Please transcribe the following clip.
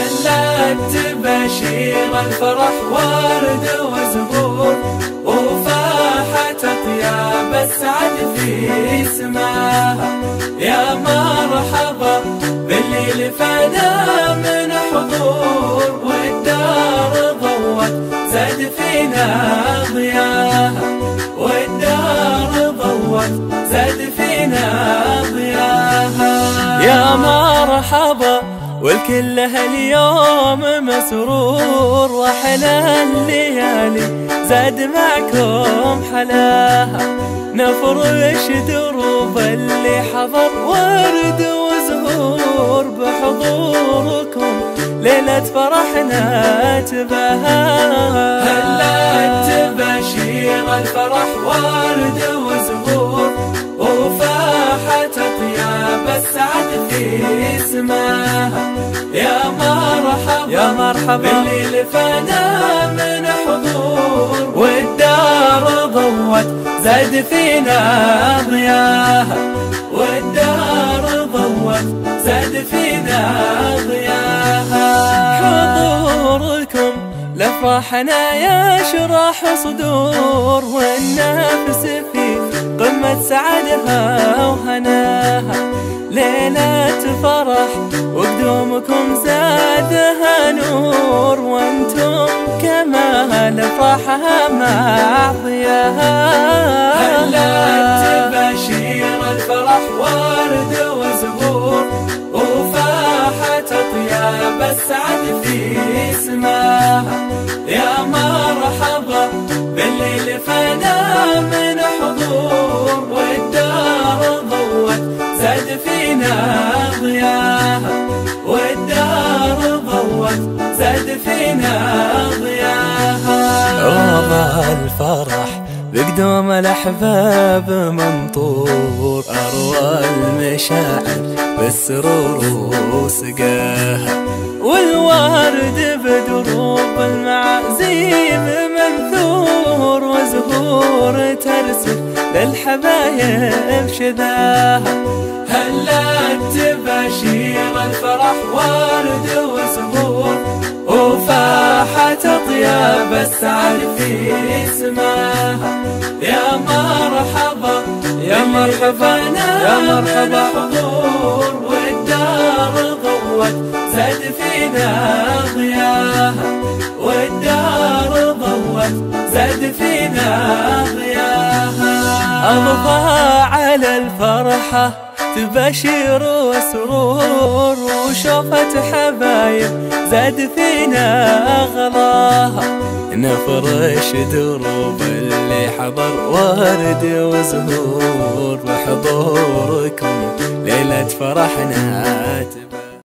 هلت بشير الفرح ورد وزهور، وفاحت أطياب السعد في سماها. يا مرحبا بالليل فانا من حضور، والدار ضوت زاد فينا ضياها، والدار ضوت زاد فينا ضياها. يا مرحبا والكل هاليوم مسرور، واحلى الليالي زاد معكم حلاها. نفرش دروب اللي حضر ورد وزهور، بحضوركم ليلة فرحنا تباها. هلت بشير الفرح ورد وزهور، وفاحت أطياب السعد في سماها. يا مرحبا بالليل فانا من حضور، والدار ضوت زاد فينا ضياها، والدار ضوت زاد فينا ضياها. حضوركم لفرحنا يشرح صدور، والنفس في قمة سعدها وهناها. ليلة فرح وقدومكم زادها نور، وانتم كمال فرحها مع ضياها. هلت بشير الفرح ورد وزهور، وفاحت أطياب السعد في سماها. يا مرحبا بالليل فانا من حضور، والدار ضوت زاد فينا ضياها، والدار ضوت زاد فينا ضياها. رضا الفرح بقدوم الأحباب منطور، أروى المشاعر بالسرور وسقاها. والورد بدروب المعازيم منثور، وزهور ترسل للحبايب شذاها. هلت بشير الفرح ورد وزهور، وفاحت أطياب السعد في سماها. يا مرحبا يا مرحبا يا مرحبا حضور، والدار ضوت زاد فينا ضياها، والدار ضوت زاد فينا ضياها. أضفى على الفرحة تبشير وسرور، وشوفت حبايب زاد فينا غلاها. نفرش دروب اللي حضر ورد وزهور، بحضوركم ليلة فرحنا